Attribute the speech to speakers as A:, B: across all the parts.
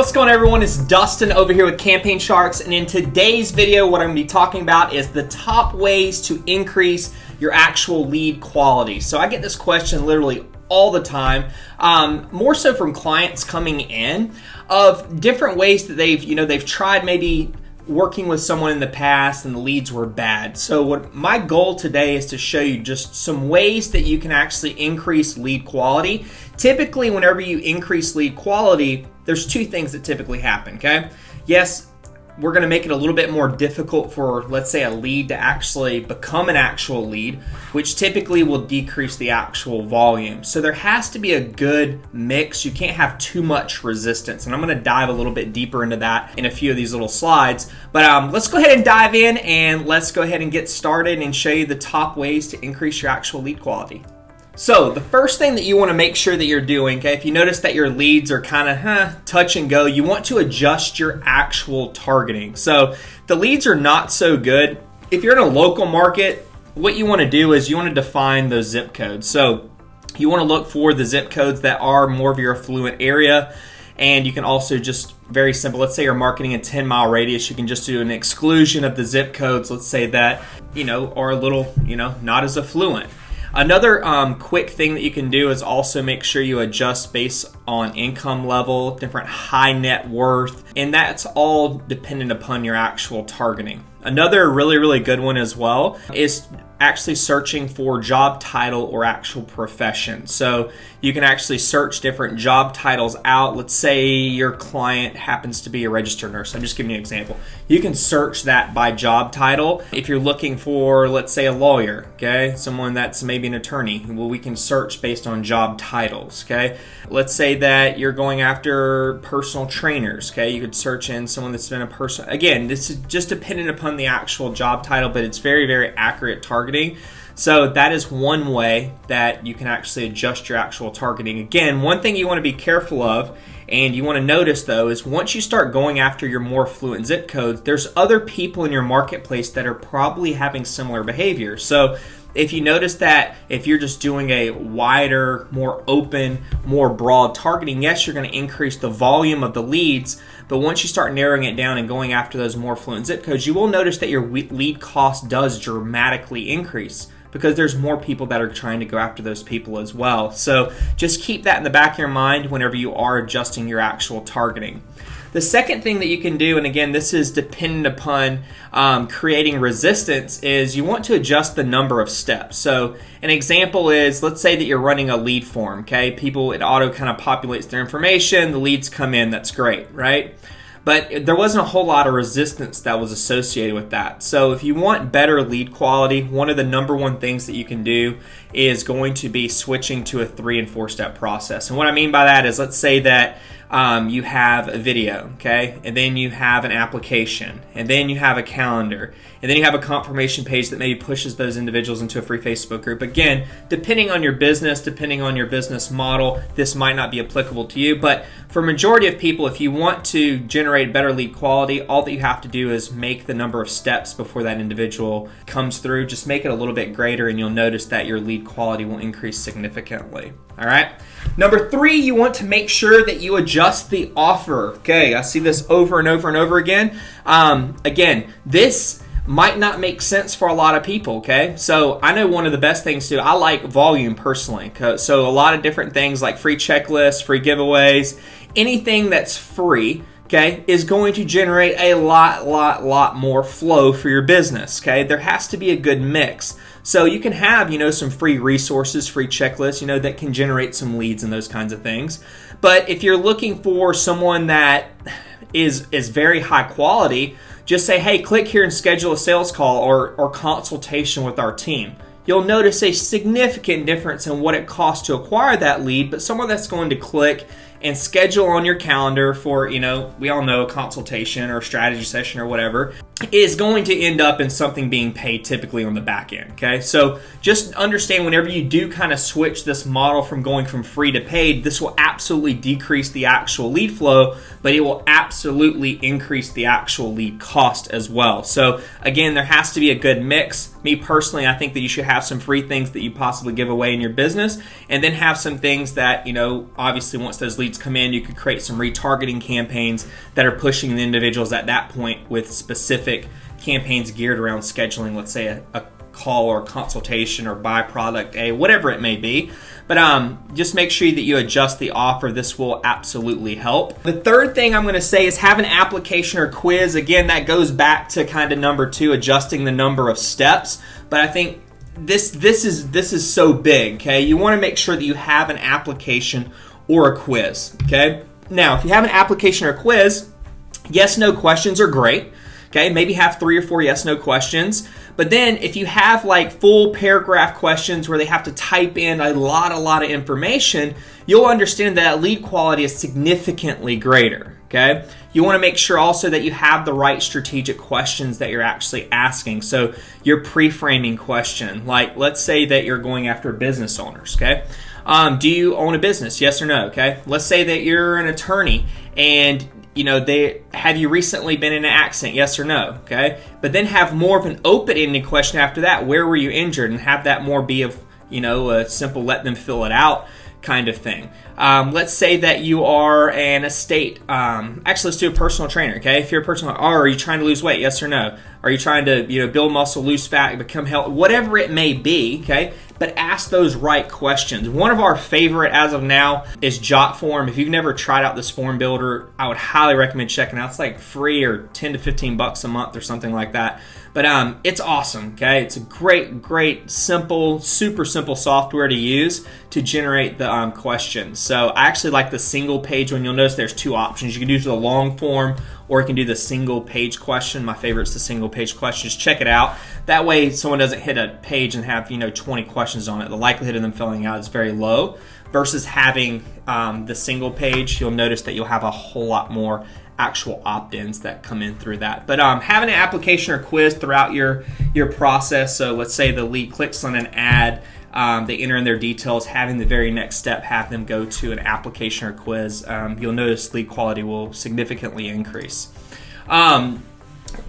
A: what's going on, everyone? It's Dustin over here with Campaign Sharks, and in today's video what I'm going to be talking about is the top ways to increase your actual lead quality. So I get this question literally all the time, more so from clients coming in, of different ways that they've tried maybe working with someone in the past and the leads were bad. So what my goal today is to show you just some ways that you can actually increase lead quality. Typically, whenever you increase lead quality, there's two things that typically happen, okay? Yes, we're gonna make it a little bit more difficult for, let's say, a lead to actually become an actual lead, which typically will decrease the actual volume. So there has to be a good mix. You can't have too much resistance. And I'm gonna dive a little bit deeper into that in a few of these little slides. But let's go ahead and dive in, and let's go ahead and get started and show you the top ways to increase your actual lead quality. So the first thing that you want to make sure that you're doing, okay, if you notice that your leads are kind of touch and go, you want to adjust your actual targeting. So the leads are not so good. If you're in a local market, what you want to do is you want to define those zip codes. So you want to look for the zip codes that are more of your affluent area. And you can also just, very simple, let's say you're marketing a 10-mile radius, you can just do an exclusion of the zip codes, let's say that, are a little, not as affluent. Another quick thing that you can do is also make sure you adjust based on income level, different high net worth, and that's all dependent upon your actual targeting. Another really good one as well is actually searching for job title or actual profession. So you can actually search different job titles out. Let's say your client happens to be a registered nurse. I'm just giving you an example. You can search that by job title. If you're looking for, let's say, a lawyer, okay, someone that's maybe an attorney, well, we can search based on job titles, okay? Let's say that you're going after personal trainers, okay? You could search in someone that's been a personal, again, this is just dependent upon the actual job title, but it's very accurate targeting. So that is one way that you can actually adjust your actual targeting. Again, one thing you want to be careful of and you want to notice though is once you start going after your more affluent zip codes, there's other people in your marketplace that are probably having similar behavior. So if you notice that if you're just doing a wider, more open, more broad targeting, yes, you're going to increase the volume of the leads, but once you start narrowing it down and going after those more affluent zip codes, you will notice that your lead cost does dramatically increase because there's more people that are trying to go after those people as well. So just keep that in the back of your mind whenever you are adjusting your actual targeting. The second thing that you can do, and again, this is dependent upon creating resistance, is you want to adjust the number of steps. So an example is, let's say that you're running a lead form, okay? It auto kind of populates their information, the leads come in, that's great, right? But there wasn't a whole lot of resistance that was associated with that. So if you want better lead quality, one of the number one things that you can do is going to be switching to a 3 and 4 step process. And what I mean by that is, let's say that you have a video, okay? And then you have an application, and then you have a calendar, and then you have a confirmation page that maybe pushes those individuals into a free Facebook group. Again, depending on your business, depending on your business model, this might not be applicable to you, but for majority of people, if you want to generate better lead quality, all that you have to do is make the number of steps before that individual comes through, just make it a little bit greater, and you'll notice that your lead quality will increase significantly. All right. Number 3, you want to make sure that you adjust the offer. Okay, I see this over and over again. Again, this might not make sense for a lot of people, okay? So I know one of the best things to do, I like volume personally. So a lot of different things like free checklists, free giveaways, anything that's free, okay, is going to generate a lot more flow for your business, okay? There has to be a good mix. So you can have, some free resources, free checklists, that can generate some leads and those kinds of things. But if you're looking for someone that is very high quality, just say, hey, click here and schedule a sales call or consultation with our team. You'll notice a significant difference in what it costs to acquire that lead, but someone that's going to click and schedule on your calendar for, we all know, a consultation or a strategy session or whatever, is going to end up in something being paid typically on the back end, okay? So just understand whenever you do kind of switch this model from going from free to paid, this will absolutely decrease the actual lead flow, but it will absolutely increase the actual lead cost as well. So again, there has to be a good mix. Me personally, I think that you should have some free things that you possibly give away in your business, and then have some things that, you know, obviously once those leads come in, you could create some retargeting campaigns that are pushing the individuals at that point with specific campaigns geared around scheduling, let's say a call or consultation or buy product A, whatever it may be. But just make sure that you adjust the offer. This will absolutely help. The third thing I'm going to say is have an application or quiz. Again, that goes back to kind of number 2, adjusting the number of steps. But I think this is so big, okay? You want to make sure that you have an application or a quiz, okay? Now, if you have an application or quiz, yes/no questions are great. Okay, maybe have 3 or 4 yes/no questions. But then if you have like full paragraph questions where they have to type in a lot of information, you'll understand that lead quality is significantly greater. Okay, you want to make sure also that you have the right strategic questions that you're actually asking. So your pre-framing question, like let's say that you're going after business owners. Okay, do you own a business? Yes or no? Okay, let's say that you're an attorney and you know, have you recently been in an accident? Yes or no? Okay. But then have more of an open-ended question after that. Where were you injured? And have that more be of, you know, a simple let them fill it out kind of thing. Let's say that you are an actually, let's do a personal trainer. Okay. If you're a personal, are you trying to lose weight? Yes or no? Are you trying to, you know, build muscle, lose fat, become healthy? Whatever it may be. Okay. But ask those right questions. One of our favorite as of now is JotForm. If you've never tried out this form builder, I would highly recommend checking it out. It's like free or 10 to 15 bucks a month or something like that. But it's awesome, okay? It's a great, simple, super simple software to use to generate the questions. So I actually like the single page one. You'll notice there's 2 options. You can do the long form or you can do the single page question. My favorite is the single page question. Just check it out. That way someone doesn't hit a page and have, you know, 20 questions on it. The likelihood of them filling out is very low versus having the single page. You'll notice that you'll have a whole lot more actual opt-ins that come in through that. But having an application or quiz throughout your process. So let's say the lead clicks on an ad, they enter in their details, having the very next step have them go to an application or quiz. You'll notice lead quality will significantly increase.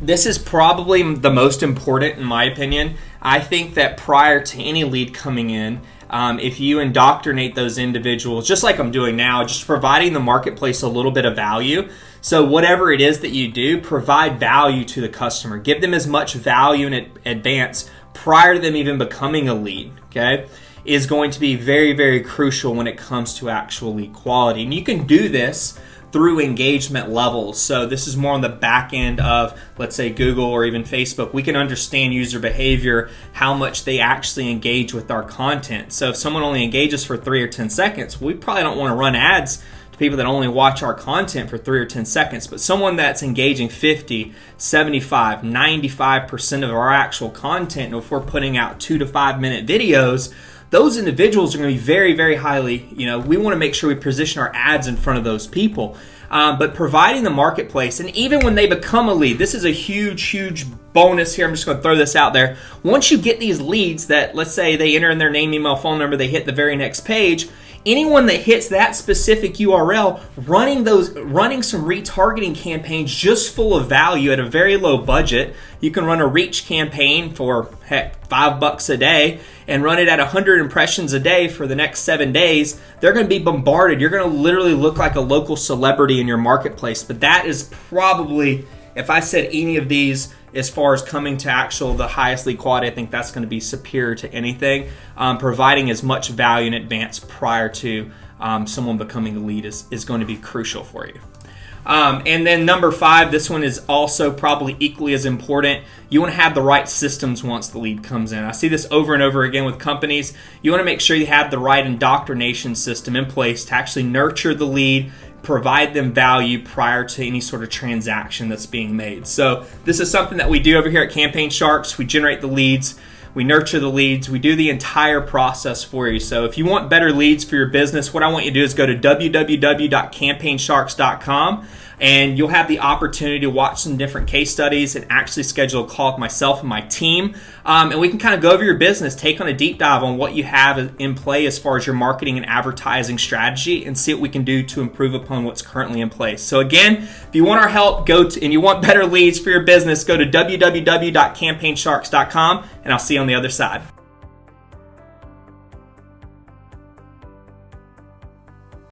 A: This is probably the most important in my opinion. I think that prior to any lead coming in, if you indoctrinate those individuals, just like I'm doing now, just providing the marketplace a little bit of value. So whatever it is that you do, provide value to the customer. Give them as much value in advance prior to them even becoming a lead, okay, is going to be very crucial when it comes to actual lead quality. And you can do this through engagement levels. So this is more on the back end of, let's say, Google or even Facebook. We can understand user behavior, how much they actually engage with our content. So if someone only engages for 3 or 10 seconds, we probably don't want to run ads to people that only watch our content for 3 or 10 seconds. But someone that's engaging 50, 75, 95% of our actual content, and if we're putting out 2 to 5 minute videos, those individuals are going to be very highly, you know, we want to make sure we position our ads in front of those people. But providing the marketplace, and even when they become a lead, this is a huge bonus here. I'm just going to throw this out there. Once you get these leads that, let's say they enter in their name, email, phone number, they hit the very next page, anyone that hits that specific URL, running some retargeting campaigns just full of value at a very low budget. You can run a reach campaign for, heck, $5 a day and run it at 100 impressions a day for the next 7 days. They're going to be bombarded. You're going to literally look like a local celebrity in your marketplace. But that is probably, if I said any of these, as far as coming to the highest lead quality, I think that's going to be superior to anything. Providing as much value in advance prior to someone becoming a lead is going to be crucial for you. And then number 5, this one is also probably equally as important. You want to have the right systems once the lead comes in. I see this over and over again with companies. You want to make sure you have the right indoctrination system in place to actually nurture the lead, provide them value prior to any sort of transaction that's being made. So this is something that we do over here at Campaign Sharks. We generate the leads, we nurture the leads, we do the entire process for you. So if you want better leads for your business, what I want you to do is go to www.campaigsharks.com. and you'll have the opportunity to watch some different case studies and actually schedule a call with myself and my team. And we can kind of go over your business, take on a deep dive on what you have in play as far as your marketing and advertising strategy, and see what we can do to improve upon what's currently in place. So again, if you want our help, and you want better leads for your business, go to www.campaignSharks.com, and I'll see you on the other side.